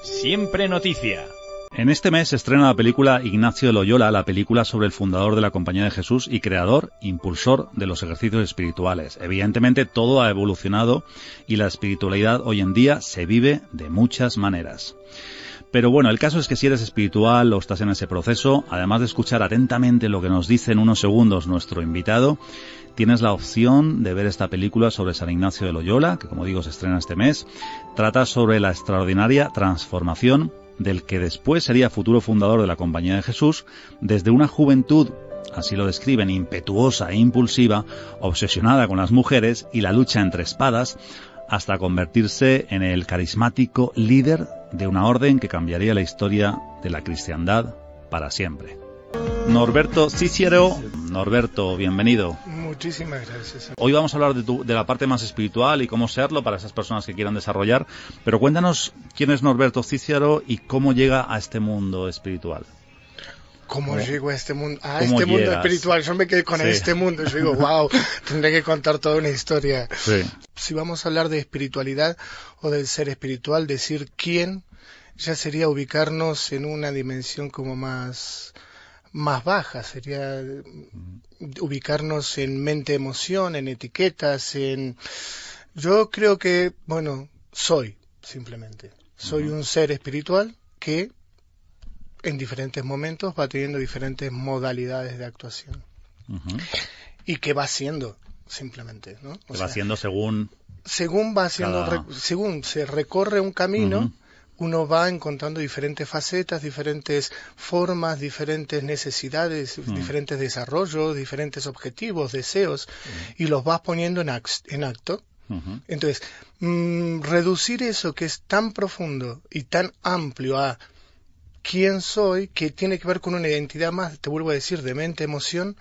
Siempre Noticia. En este mes se estrena la película Ignacio de Loyola, la película sobre el fundador de la Compañía de Jesús y creador, impulsor de los ejercicios espirituales. Evidentemente todo ha evolucionado y la espiritualidad hoy en día se vive de muchas maneras. Pero bueno, el caso es que si eres espiritual o estás en ese proceso, además de escuchar atentamente lo que nos dice en unos segundos nuestro invitado, tienes la opción de ver esta película sobre San Ignacio de Loyola, que como digo se estrena este mes. Trata sobre la extraordinaria transformación del que después sería futuro fundador de la Compañía de Jesús, desde una juventud, así lo describen, impetuosa e impulsiva, obsesionada con las mujeres y la lucha entre espadas, hasta convertirse en el carismático líder de una orden que cambiaría la historia de la cristiandad para siempre. Norberto Cicero. Norberto, bienvenido. Muchísimas gracias. Hoy vamos a hablar de la parte más espiritual y cómo serlo para esas personas que quieran desarrollar, pero cuéntanos quién es Norberto Cicero y cómo llega a este mundo espiritual. ¿Cómo llego a este mundo? A ¿Cómo este mundo llegas? espiritual. Yo me quedé con este mundo. Yo digo, wow, tendré que contar toda una historia. Sí. Si vamos a hablar de espiritualidad o del ser espiritual, decir quién, ya sería ubicarnos en una dimensión como más baja. Sería ubicarnos en mente-emoción, en etiquetas, en... Yo creo que, bueno, simplemente. Soy un ser espiritual que en diferentes momentos va teniendo diferentes modalidades de actuación. Y que va siendo, simplemente, ¿no? Va siendo según va siendo, según se recorre un camino, uno va encontrando diferentes facetas, diferentes formas, diferentes necesidades, diferentes desarrollos, diferentes objetivos, deseos, y los vas poniendo en acto. Entonces, reducir eso que es tan profundo y tan amplio a quién soy, que tiene que ver con una identidad más, te vuelvo a decir, de mente, emoción,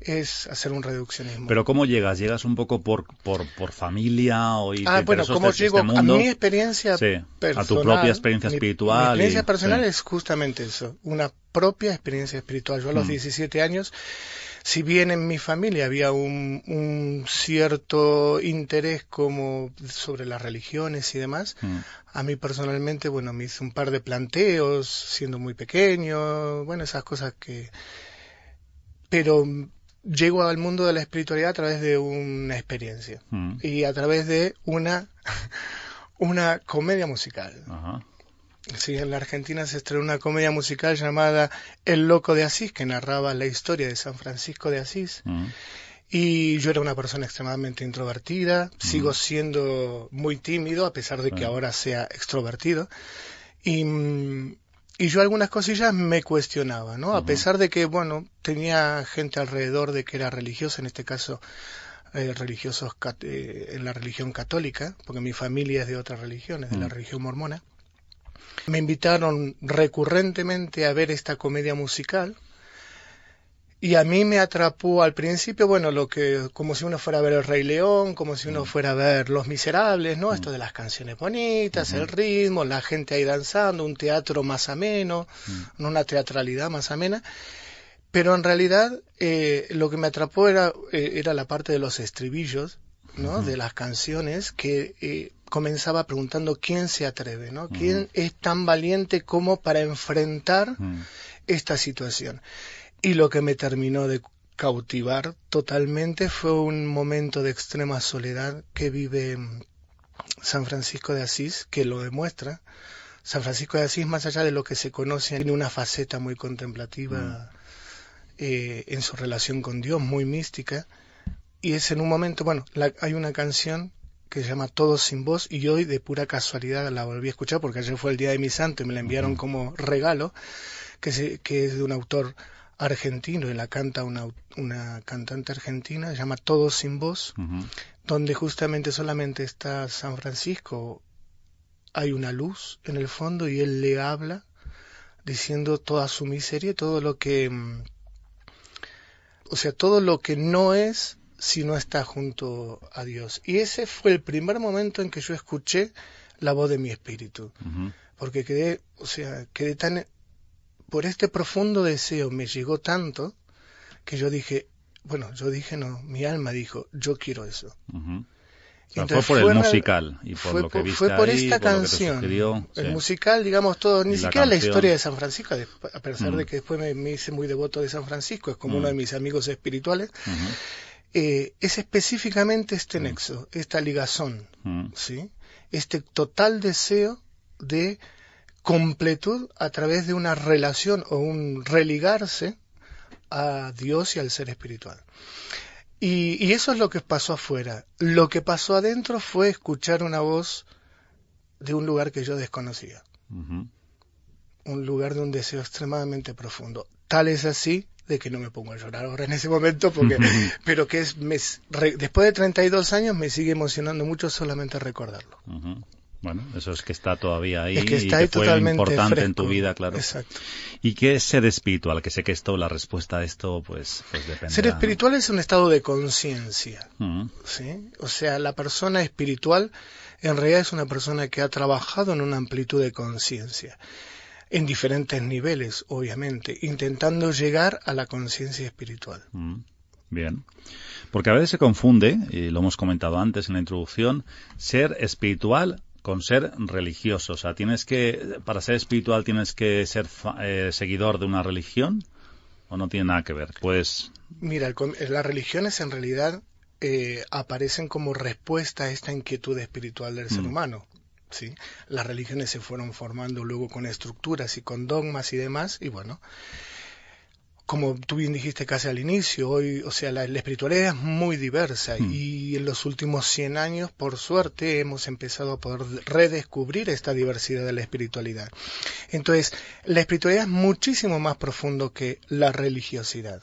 es hacer un reduccionismo. Pero ¿cómo llegas? ¿Llegas un poco por familia? ¿Cómo llego a mi experiencia personal? A tu propia experiencia espiritual. Mi experiencia personal es justamente eso, una propia experiencia espiritual. Yo a los 17 años, si bien en mi familia había un cierto interés como sobre las religiones y demás, a mí personalmente, bueno, me hice un par de planteos siendo muy pequeño, bueno, esas cosas que... Pero llego al mundo de la espiritualidad a través de una experiencia y a través de una comedia musical. Sí, en la Argentina se estrenó una comedia musical llamada El Loco de Asís, que narraba la historia de San Francisco de Asís. Y yo era una persona extremadamente introvertida, sigo siendo muy tímido, a pesar de que ahora sea extrovertido. Y yo algunas cosillas me cuestionaba, ¿no? A pesar de que, bueno, tenía gente alrededor de que era religiosa, en este caso religiosos en la religión católica, porque mi familia es de otras religiones, de la religión mormona. Me invitaron recurrentemente a ver esta comedia musical y a mí me atrapó al principio, bueno, como si uno fuera a ver El Rey León, como si uno fuera a ver Los Miserables, ¿no? Esto de las canciones bonitas, el ritmo, la gente ahí danzando, un teatro más ameno, no una teatralidad más amena. Pero en realidad lo que me atrapó era la parte de los estribillos, ¿no? De las canciones que comenzaba preguntando quién se atreve, ¿no? ¿Quién es tan valiente como para enfrentar esta situación? Y lo que me terminó de cautivar totalmente fue un momento de extrema soledad que vive San Francisco de Asís, que lo demuestra. San Francisco de Asís, más allá de lo que se conoce, tiene una faceta muy contemplativa en su relación con Dios, muy mística. Y es en un momento, bueno, hay una canción que se llama Todos sin voz, y hoy de pura casualidad la volví a escuchar porque ayer fue el día de mi santo y me la enviaron como regalo, que es de un autor argentino y la canta una cantante argentina, se llama Todos sin voz, donde justamente solamente está San Francisco, hay una luz en el fondo y él le habla diciendo toda su miseria, todo lo que no es si no está junto a Dios. Y ese fue el primer momento en que yo escuché la voz de mi espíritu. Porque quedé tan... Por este profundo deseo me llegó tanto que yo dije, no, mi alma dijo, yo quiero eso. Entonces, fue por el musical y por lo que viste fue por ahí, esta por canción, lo que te sugirió, el sí. musical, digamos, todo, ni siquiera la canción. historia de San Francisco, a pesar de que después me hice muy devoto de San Francisco, es como uno de mis amigos espirituales, es específicamente este nexo, esta ligazón, ¿sí? Este total deseo de completud a través de una relación o un religarse a Dios y al ser espiritual. Y eso es lo que pasó afuera. Lo que pasó adentro fue escuchar una voz de un lugar que yo desconocía. Un lugar de un deseo extremadamente profundo. Tal es así de que no me pongo a llorar ahora en ese momento, porque pero que después de 32 años me sigue emocionando mucho solamente recordarlo. Bueno, eso es que está todavía ahí, es que está y ahí que fue importante fresco en tu vida, claro. Exacto. ¿Y qué es ser espiritual? Que sé que la respuesta a esto, pues depende. Ser espiritual es un estado de conciencia, ¿sí? O sea, la persona espiritual en realidad es una persona que ha trabajado en una amplitud de conciencia, en diferentes niveles, obviamente, intentando llegar a la conciencia espiritual. Bien. Porque a veces se confunde, y lo hemos comentado antes en la introducción, ser espiritual con ser religioso. O sea, para ser espiritual tienes que ser seguidor de una religión, ¿o no tiene nada que ver? Pues mira, las religiones en realidad aparecen como respuesta a esta inquietud espiritual del ser humano. ¿Sí? Las religiones se fueron formando luego con estructuras y con dogmas y demás, y bueno, como tú bien dijiste casi al inicio, hoy, o sea, la espiritualidad es muy diversa y en los últimos 100 años, por suerte, hemos empezado a poder redescubrir esta diversidad de la espiritualidad. Entonces, la espiritualidad es muchísimo más profundo que la religiosidad.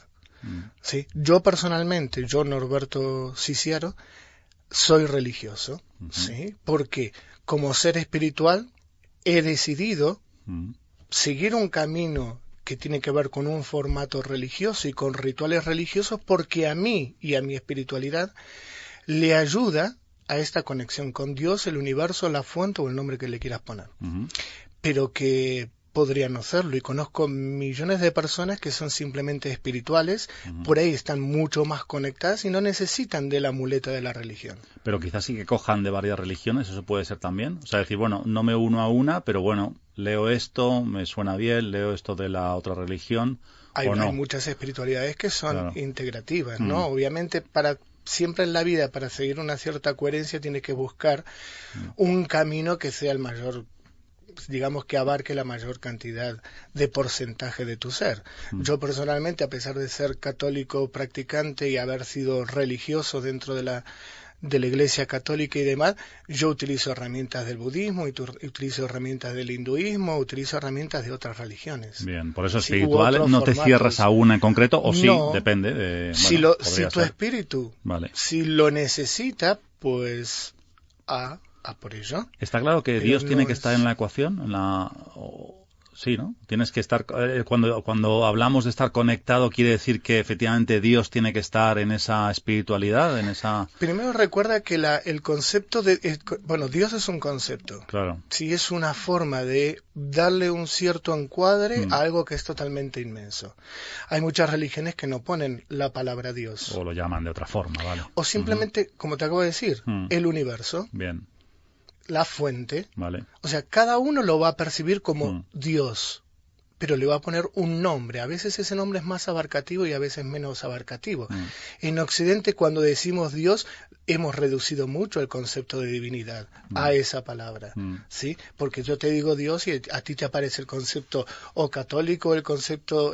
¿Sí? Yo personalmente, Norberto Ciciaro, soy religioso, ¿sí? Porque como ser espiritual he decidido seguir un camino que tiene que ver con un formato religioso y con rituales religiosos, porque a mí y a mi espiritualidad le ayuda a esta conexión con Dios, el universo, la fuente o el nombre que le quieras poner. Pero que podría no serlo, y conozco millones de personas que son simplemente espirituales, por ahí están mucho más conectadas y no necesitan de la muleta de la religión. Pero quizás sí que cojan de varias religiones, eso puede ser también. O sea, decir, bueno, no me uno a una, pero bueno, leo esto, me suena bien, leo esto de la otra religión. Hay no. muchas espiritualidades que son integrativas, ¿no? Obviamente siempre en la vida, para seguir una cierta coherencia, tienes que buscar un camino que sea el mayor, digamos, que abarque la mayor cantidad de porcentaje de tu ser. Yo personalmente, a pesar de ser católico practicante y haber sido religioso dentro de la Iglesia Católica y demás, yo utilizo herramientas del budismo, utilizo herramientas del hinduismo, utilizo herramientas de otras religiones. Bien, por eso espiritual, ¿no te cierras a una en concreto? O sí, depende. Si tu espíritu, si lo necesita, pues a por ello. Está claro que Dios tiene que estar en la ecuación, sí, ¿no? Tienes que estar, cuando hablamos de estar conectado, quiere decir que efectivamente Dios tiene que estar en esa espiritualidad, en esa... Primero recuerda que el concepto Dios es un concepto. Claro. Sí, es una forma de darle un cierto encuadre a algo que es totalmente inmenso. Hay muchas religiones que no ponen la palabra Dios. O lo llaman de otra forma, ¿vale? O simplemente, como te acabo de decir, el universo. Bien. La fuente, vale. O sea, cada uno lo va a percibir como Dios, pero le va a poner un nombre. A veces ese nombre es más abarcativo y a veces menos abarcativo. En Occidente, cuando decimos Dios, hemos reducido mucho el concepto de divinidad a esa palabra, ¿sí? Porque yo te digo Dios y a ti te aparece el concepto o católico, el concepto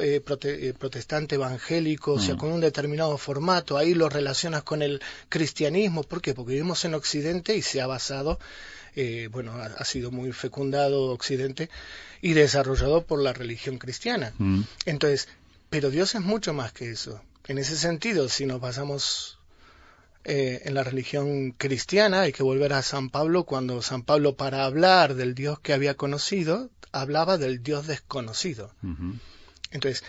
protestante, evangélico, o sea, con un determinado formato. Ahí lo relacionas con el cristianismo. ¿Por qué? Porque vivimos en Occidente y se ha basado... ha sido muy fecundado Occidente y desarrollado por la religión cristiana. Entonces, pero Dios es mucho más que eso. En ese sentido, si nos basamos en la religión cristiana, hay que volver a San Pablo, cuando San Pablo, para hablar del Dios que había conocido, hablaba del Dios desconocido. Entonces,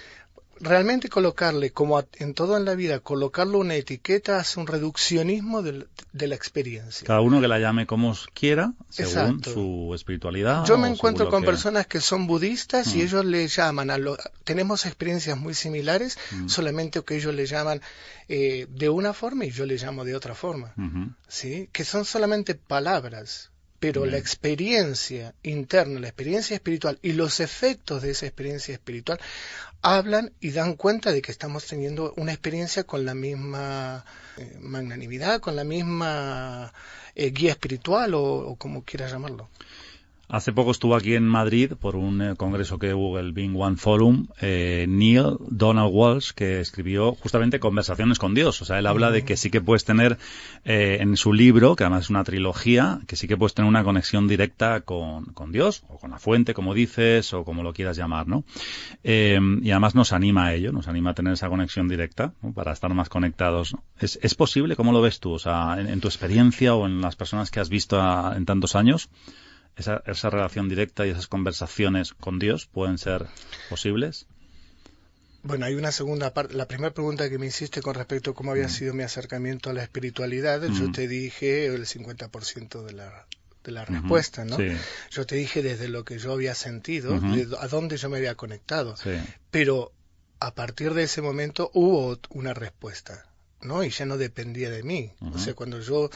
realmente colocarle, como en todo en la vida, colocarle una etiqueta hace un reduccionismo de la experiencia. Cada uno que la llame como quiera, según Exacto. su espiritualidad. Yo me o encuentro según con lo que... personas que son budistas y ellos le llaman tenemos experiencias muy similares, solamente que ellos le llaman de una forma y yo le llamo de otra forma, ¿sí? Que son solamente palabras. Pero la experiencia interna, la experiencia espiritual y los efectos de esa experiencia espiritual hablan y dan cuenta de que estamos teniendo una experiencia con la misma magnanimidad, con la misma guía espiritual o como quieras llamarlo. Hace poco estuvo aquí en Madrid por un congreso que hubo, el Being One Forum, Neil Donald Walsh, que escribió justamente Conversaciones con Dios. O sea, él habla de que sí que puedes tener en su libro, que además es una trilogía, que sí que puedes tener una conexión directa con Dios, o con la fuente, como dices, o como lo quieras llamar, ¿no? Y además nos anima a ello, nos anima a tener esa conexión directa, ¿no? Para estar más conectados, ¿no? ¿Es posible? ¿Cómo lo ves tú? O sea, en tu experiencia o en las personas que has visto en tantos años, esa relación directa y esas conversaciones con Dios pueden ser posibles. Bueno, hay una segunda parte. La primera pregunta que me hiciste con respecto a cómo había sido mi acercamiento a la espiritualidad, yo te dije el 50% de la respuesta, ¿no? Sí. Yo te dije desde lo que yo había sentido, a dónde yo me había conectado. Sí. Pero a partir de ese momento hubo una respuesta, ¿no? Y ya no dependía de mí. O sea, cuando yo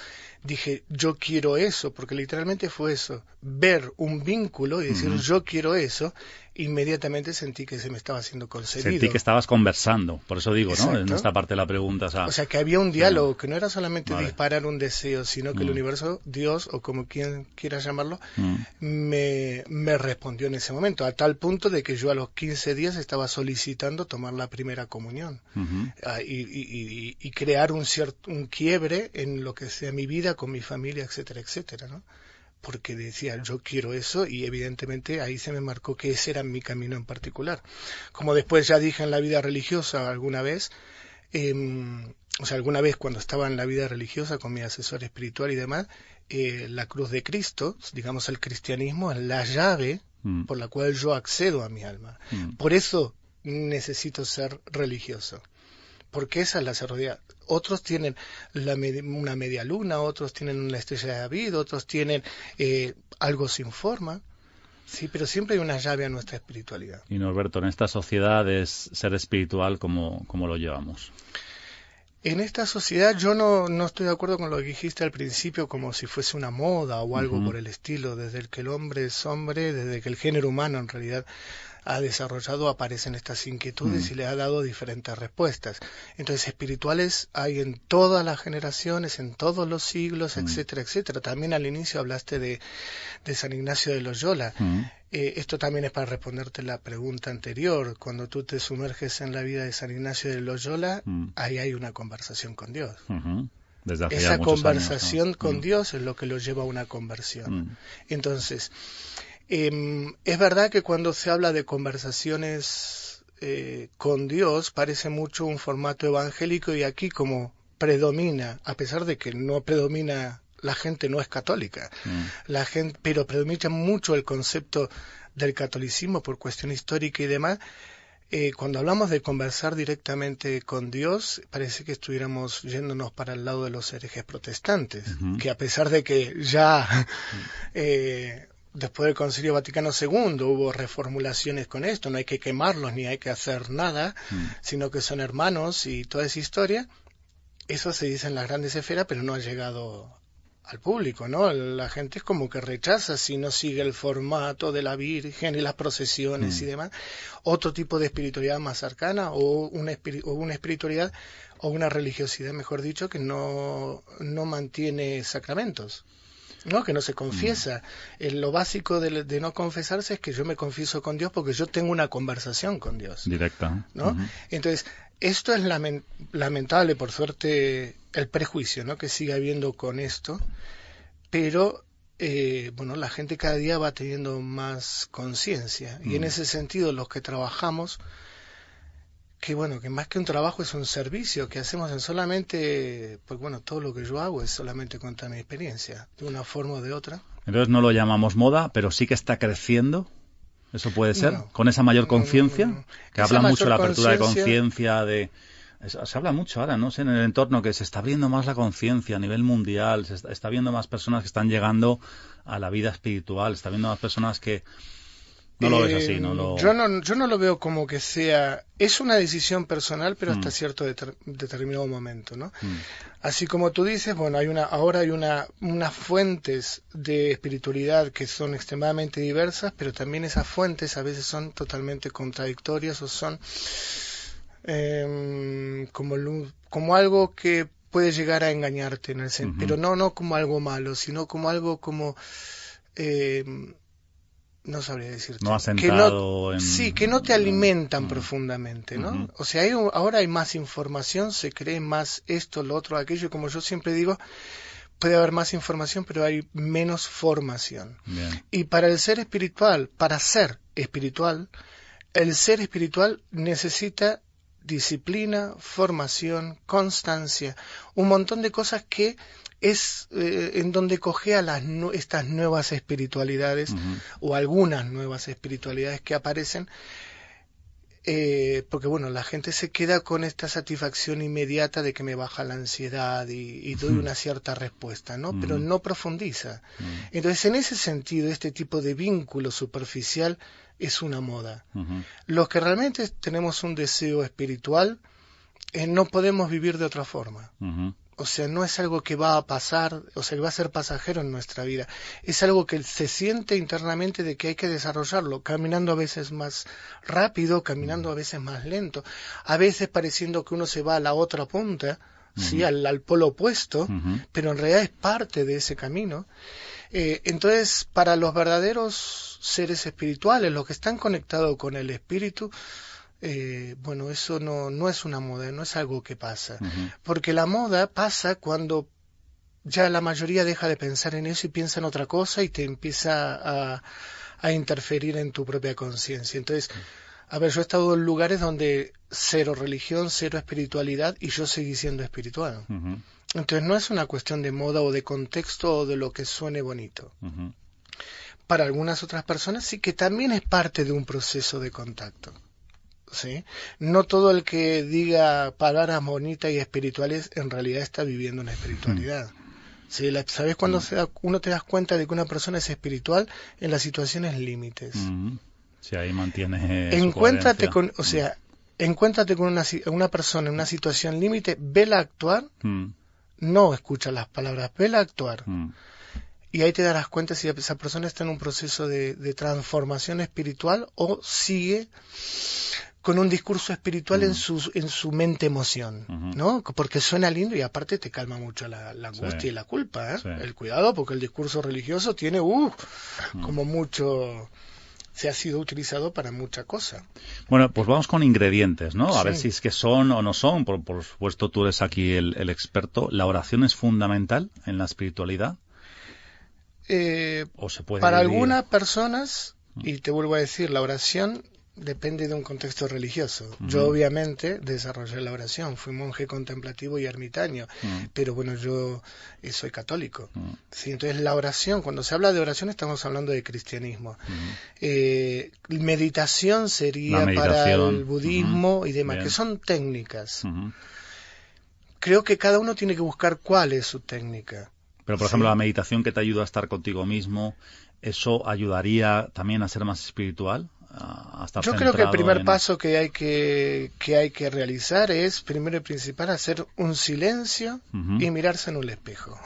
dije, yo quiero eso, porque literalmente fue eso, ver un vínculo y decir, yo quiero eso, inmediatamente sentí que se me estaba siendo concedido. Sentí que estabas conversando, por eso digo, Exacto. ¿no? En esta parte de la pregunta. O sea, que había un diálogo, que no era solamente Vale. disparar un deseo, sino que el universo, Dios, o como quien quiera llamarlo, me respondió en ese momento, a tal punto de que yo a los 15 días estaba solicitando tomar la primera comunión y crear un quiebre en lo que sea mi vida, con mi familia, etcétera, etcétera, ¿no? Porque decía, yo quiero eso, y evidentemente ahí se me marcó que ese era mi camino en particular. Como después ya dije en la vida religiosa alguna vez, alguna vez cuando estaba en la vida religiosa con mi asesor espiritual y demás, la cruz de Cristo, digamos el cristianismo, es la llave por la cual yo accedo a mi alma. Por eso necesito ser religioso. Porque esa es la sacerdocia. Otros tienen una media luna, otros tienen una estrella de David, otros tienen algo sin forma. Sí, pero siempre hay una llave a nuestra espiritualidad. Y Norberto, en esta sociedad es ser espiritual, ¿cómo lo llevamos? En esta sociedad yo no estoy de acuerdo con lo que dijiste al principio, como si fuese una moda o algo por el estilo. Desde que el hombre es hombre, desde que el género humano en realidad ha desarrollado, aparecen estas inquietudes y le ha dado diferentes respuestas. Entonces, espirituales hay en todas las generaciones, en todos los siglos, etcétera, etcétera. También al inicio hablaste de San Ignacio de Loyola. Esto también es para responderte la pregunta anterior. Cuando tú te sumerges en la vida de San Ignacio de Loyola, ahí hay una conversación con Dios. Desde hace Esa ya muchos conversación años, ¿no? con Dios es lo que lo lleva a una conversión. Entonces, es verdad que cuando se habla de conversaciones con Dios parece mucho un formato evangélico, y aquí como predomina, a pesar de que no predomina, la gente no es católica, la gente, pero predomina mucho el concepto del catolicismo por cuestión histórica y demás. Cuando hablamos de conversar directamente con Dios, parece que estuviéramos yéndonos para el lado de los herejes protestantes, que a pesar de que ya después del Concilio Vaticano II hubo reformulaciones con esto, no hay que quemarlos ni hay que hacer nada, sino que son hermanos y toda esa historia, eso se dice en las grandes esferas, pero no ha llegado al público, ¿no? La gente es como que rechaza si no sigue el formato de la Virgen y las procesiones y demás. Otro tipo de espiritualidad más cercana, o una espiritualidad o una religiosidad, mejor dicho, que no mantiene sacramentos, ¿no? Que no se confiesa. Lo básico de no confesarse es que yo me confieso con Dios porque yo tengo una conversación con Dios. Directa. ¿No? Entonces, esto es lamentable, por suerte, el prejuicio, ¿no? Que sigue habiendo con esto, pero bueno, la gente cada día va teniendo más conciencia, y en ese sentido los que trabajamos, que bueno, que más que un trabajo es un servicio que hacemos en solamente, pues bueno, todo lo que yo hago es solamente contar mi experiencia, de una forma o de otra. Entonces no lo llamamos moda, pero sí que está creciendo. ¿Eso puede ser? No. ¿Con esa mayor conciencia? Que Esa habla mucho de la mayor apertura de conciencia- conciencia, se habla mucho ahora, no sé, en el entorno que se está abriendo más la conciencia a nivel mundial, está viendo más personas que están llegando a la vida espiritual, está viendo más personas que... No lo ves así, ¿no? Yo no lo veo como que sea... Es una decisión personal, pero hasta cierto determinado momento, ¿no? Así como tú dices, bueno, ahora hay unas fuentes de espiritualidad que son extremadamente diversas, pero también esas fuentes a veces son totalmente contradictorias o son como algo que puede llegar a engañarte, pero no como algo malo, sino como algo como... no sabría decirte. No asentado en... Sí, que no te alimentan profundamente, ¿no? O sea, ahora hay más información, se cree más esto, lo otro, aquello, y como yo siempre digo, puede haber más información, pero hay menos formación. Bien. Y para el ser espiritual, para ser espiritual, el ser espiritual necesita disciplina, formación, constancia, un montón de cosas que es en donde cojea estas nuevas espiritualidades o algunas nuevas espiritualidades que aparecen, porque bueno, la gente se queda con esta satisfacción inmediata de que me baja la ansiedad y doy una cierta respuesta, ¿no? Pero no profundiza. Entonces, en ese sentido, este tipo de vínculo superficial es una moda. Los que realmente tenemos un deseo espiritual, no podemos vivir de otra forma. O sea, no es algo que va a pasar, o sea, que va a ser pasajero en nuestra vida. Es algo que se siente internamente de que hay que desarrollarlo, caminando a veces más rápido, caminando a veces más lento, a veces pareciendo que uno se va a la otra punta, ¿sí? al polo opuesto, pero en realidad es parte de ese camino. Entonces, para los verdaderos seres espirituales, los que están conectados con el espíritu, bueno, eso no es una moda, no es algo que pasa, porque la moda pasa cuando ya la mayoría deja de pensar en eso y piensa en otra cosa y te empieza a interferir en tu propia conciencia. Entonces, a ver, yo he estado en lugares donde cero religión, cero espiritualidad y yo seguí siendo espiritual. Entonces no es una cuestión de moda o de contexto o de lo que suene bonito. Para algunas otras personas sí que también es parte de un proceso de contacto. ¿Sí? No todo el que diga palabras bonitas y espirituales en realidad está viviendo una espiritualidad. ¿Sí? ¿Sabes cuando uno te das cuenta de que una persona es espiritual? En las situaciones límites. Sí, ahí mantiene encuéntrate con, o sea, encuéntrate con una persona en una situación límite, vela actuar, no escucha las palabras, vela actuar. Y ahí te darás cuenta si esa persona está en un proceso de transformación espiritual o sigue con un discurso espiritual en su mente-emoción, ¿no? Porque suena lindo y aparte te calma mucho la angustia y la culpa, ¿eh? El cuidado, porque el discurso religioso tiene, como mucho... se ha sido utilizado para mucha cosa. Bueno, pues vamos con ingredientes, ¿no? A ver si es que son o no son. Por supuesto, tú eres aquí el experto. ¿La oración es fundamental en la espiritualidad? ¿O se puede para vivir? algunas personas, y te vuelvo a decir, la oración depende de un contexto religioso. Yo obviamente desarrollé la oración, fui monje contemplativo y ermitaño, pero bueno, yo soy católico. ¿Sí? Entonces la oración, cuando se habla de oración estamos hablando de cristianismo. Meditación sería para el budismo y demás, que son técnicas. Creo que cada uno tiene que buscar cuál es su técnica. Pero, por ejemplo, la meditación que te ayuda a estar contigo mismo, ¿eso ayudaría también a ser más espiritual? Yo creo que el primer paso que hay que realizar es, primero y principal, hacer un silencio y mirarse en un espejo.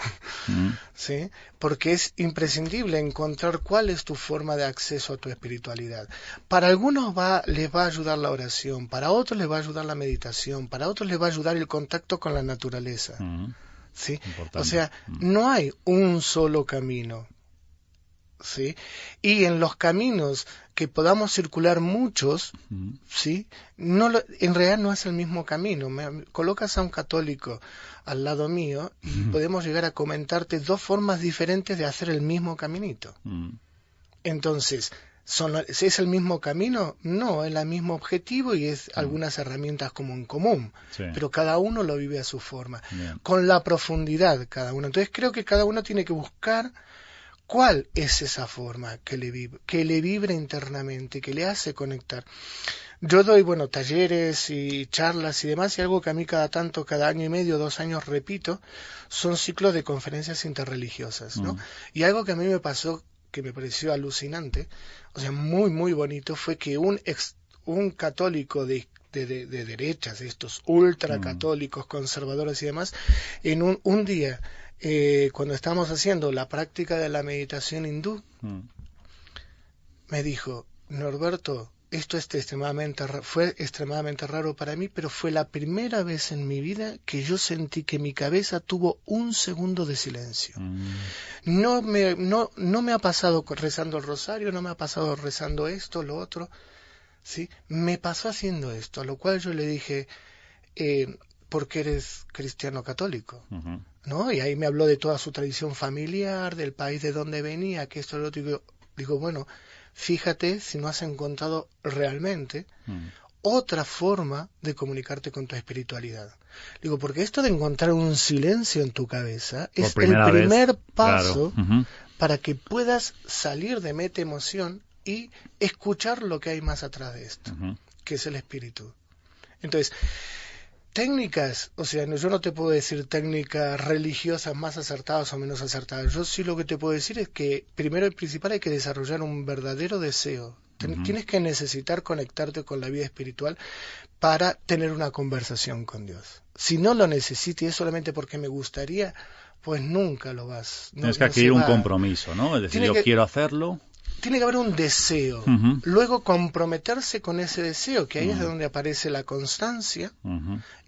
¿Sí? Porque es imprescindible encontrar cuál es tu forma de acceso a tu espiritualidad. Para algunos les va a ayudar la oración, para otros les va a ayudar la meditación, para otros les va a ayudar el contacto con la naturaleza. ¿Sí? O sea, no hay un solo camino. ¿Sí? Y en los caminos que podamos circular muchos, ¿sí? En realidad no es el mismo camino. Colocas a un católico al lado mío y podemos llegar a comentarte dos formas diferentes de hacer el mismo caminito. Entonces, ¿es el mismo camino? No, es el mismo objetivo y es algunas herramientas como en común, pero cada uno lo vive a su forma, con la profundidad cada uno. Entonces creo que cada uno tiene que buscar ¿Cuál es esa forma que le vibra internamente, que le hace conectar? Yo doy, talleres y charlas y demás, y algo que a mí cada año y medio, 2 años repito, son ciclos de conferencias interreligiosas, ¿no? Y algo que a mí me pasó, que me pareció alucinante, o sea, muy, muy bonito, fue que un católico de derechas, estos ultracatólicos, conservadores y demás, en un día, cuando estábamos haciendo la práctica de la meditación hindú, me dijo: Norberto, esto fue extremadamente raro para mí, pero fue la primera vez en mi vida que yo sentí que mi cabeza tuvo un segundo de silencio. No me ha pasado rezando el rosario, no me ha pasado rezando esto, lo otro, ¿sí? Me pasó haciendo esto, a lo cual yo le dije, ¿por qué eres cristiano católico? ¿No? Y ahí me habló de toda su tradición familiar, del país de donde venía, que esto, lo otro. Digo, bueno, fíjate si no has encontrado realmente otra forma de comunicarte con tu espiritualidad. Digo, porque esto de encontrar un silencio en tu cabeza es el primer paso, claro, para que puedas salir de meta emoción y escuchar lo que hay más atrás de esto, que es el espíritu. Entonces, técnicas, o sea, yo no te puedo decir técnicas religiosas más acertadas o menos acertadas. Yo sí lo que te puedo decir es que primero y principal hay que desarrollar un verdadero deseo. Tienes que necesitar conectarte con la vida espiritual para tener una conversación con Dios. Si no lo necesitas y es solamente porque me gustaría, pues nunca lo vas. Tienes que adquirir un compromiso, ¿no? Es decir, quiero hacerlo. Tiene que haber un deseo, luego comprometerse con ese deseo, que ahí es donde aparece la constancia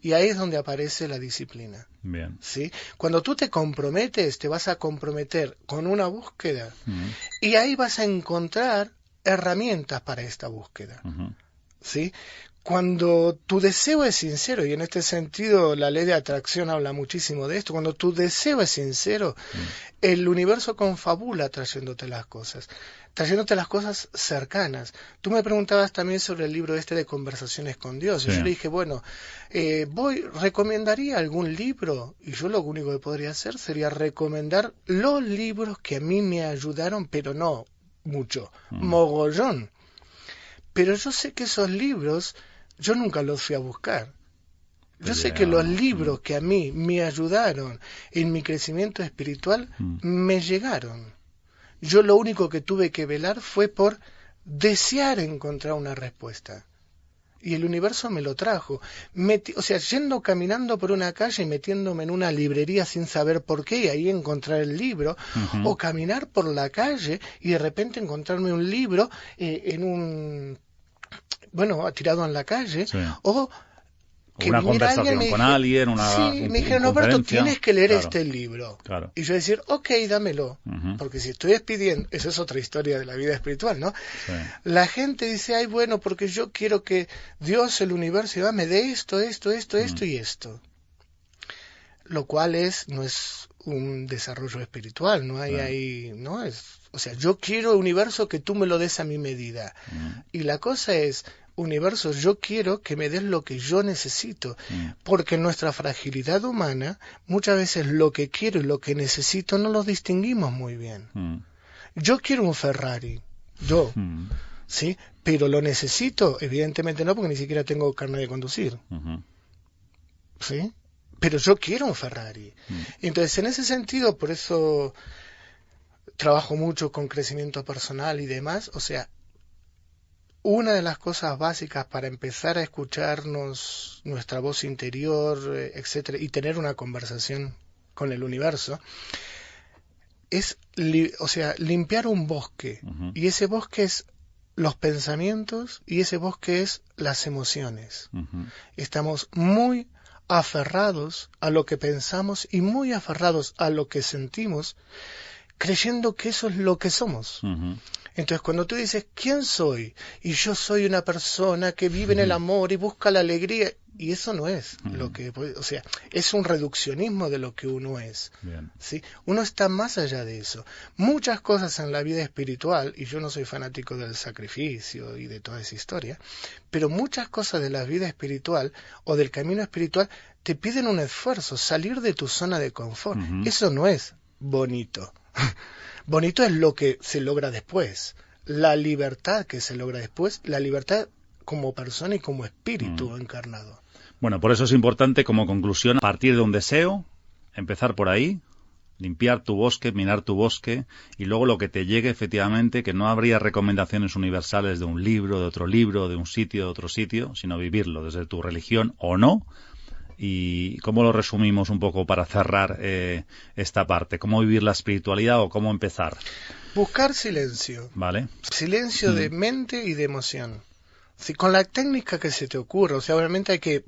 y ahí es donde aparece la disciplina. Bien. ¿Sí? Cuando tú te comprometes, te vas a comprometer con una búsqueda y ahí vas a encontrar herramientas para esta búsqueda. ¿Sí? Cuando tu deseo es sincero, y en este sentido la ley de atracción habla muchísimo de esto, cuando tu deseo es sincero, el universo confabula trayéndote las cosas cercanas. Tú me preguntabas también sobre el libro de Conversaciones con Dios, y yo le dije, ¿recomendaría algún libro? Y yo lo único que podría hacer sería recomendar los libros que a mí me ayudaron, pero no mucho, mogollón. Pero yo sé que esos libros yo nunca los fui a buscar. Yo sé que los libros que a mí me ayudaron en mi crecimiento espiritual me llegaron. Yo lo único que tuve que velar fue por desear encontrar una respuesta. Y el universo me lo trajo. Yendo caminando por una calle y metiéndome en una librería sin saber por qué y ahí encontrar el libro, o caminar por la calle y de repente encontrarme un libro tirado en la calle, o que una conversación con alguien, me dijeron, Norberto, tienes que leer este libro. Claro. Y yo decir, ok, dámelo. Porque si estoy pidiendo, esa es otra historia de la vida espiritual, ¿no? Sí. La gente dice, porque yo quiero que Dios, el universo, me dé esto y esto. Lo cual no es un desarrollo espiritual, no hay ahí, ¿no? Yo quiero, universo, que tú me lo des a mi medida. Y la cosa es, universo, yo quiero que me des lo que yo necesito, porque en nuestra fragilidad humana muchas veces lo que quiero y lo que necesito no los distinguimos muy bien. Yo quiero un Ferrari, ¿sí? Pero lo necesito, evidentemente no, porque ni siquiera tengo carnet de conducir, ¿sí? Pero yo quiero un Ferrari. Entonces, en ese sentido, por eso trabajo mucho con crecimiento personal y demás, una de las cosas básicas para empezar a escucharnos, nuestra voz interior, etcétera, y tener una conversación con el universo, es limpiar un bosque. Y ese bosque es los pensamientos y ese bosque es las emociones. Estamos muy aferrados a lo que pensamos y muy aferrados a lo que sentimos, creyendo que eso es lo que somos. Entonces, cuando tú dices, ¿quién soy? Y yo soy una persona que vive en el amor y busca la alegría, y eso no es lo que... es un reduccionismo de lo que uno es. ¿Sí? Uno está más allá de eso. Muchas cosas en la vida espiritual, y yo no soy fanático del sacrificio y de toda esa historia, pero muchas cosas de la vida espiritual o del camino espiritual te piden un esfuerzo, salir de tu zona de confort. Eso no es bonito. Bonito es lo que se logra después, la libertad que se logra después, la libertad como persona y como espíritu encarnado. Bueno, por eso es importante, como conclusión, partir de un deseo, empezar por ahí, limpiar tu bosque, mirar tu bosque, y luego lo que te llegue, efectivamente, que no habría recomendaciones universales de un libro, de un sitio, de otro sitio, sino vivirlo desde tu religión o no. ¿Y cómo lo resumimos un poco para cerrar esta parte? ¿Cómo vivir la espiritualidad o cómo empezar? Buscar silencio. ¿Vale? Silencio de mente y de emoción. Sí, con la técnica que se te ocurra. O sea, obviamente hay que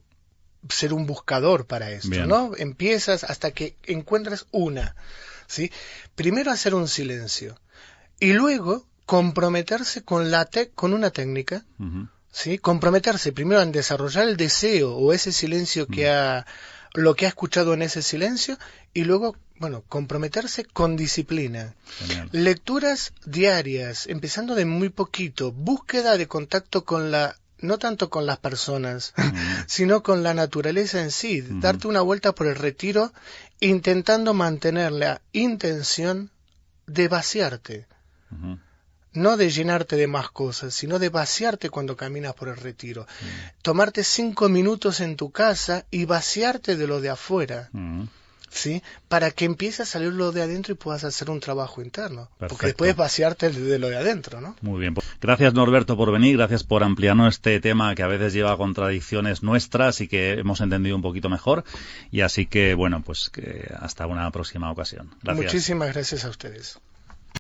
ser un buscador para esto, Bien. ¿no? Empiezas hasta que encuentres una, ¿sí? Primero hacer un silencio y luego comprometerse con con una técnica, ¿sí? Comprometerse primero en desarrollar el deseo o ese silencio lo que ha escuchado en ese silencio, y luego, bueno, comprometerse con disciplina. Genial. Lecturas diarias, empezando de muy poquito, búsqueda de contacto con no tanto con las personas, sino con la naturaleza en sí. Darte una vuelta por el retiro, intentando mantener la intención de vaciarte. No de llenarte de más cosas, sino de vaciarte cuando caminas por el retiro. Tomarte 5 minutos en tu casa y vaciarte de lo de afuera. ¿Sí? Para que empiece a salir lo de adentro y puedas hacer un trabajo interno. Perfecto. Porque después es vaciarte de lo de adentro, ¿no? Muy bien. Gracias, Norberto, por venir. Gracias por ampliarnos este tema que a veces lleva a contradicciones nuestras y que hemos entendido un poquito mejor. Y así que, bueno, pues que hasta una próxima ocasión. Gracias. Muchísimas gracias a ustedes.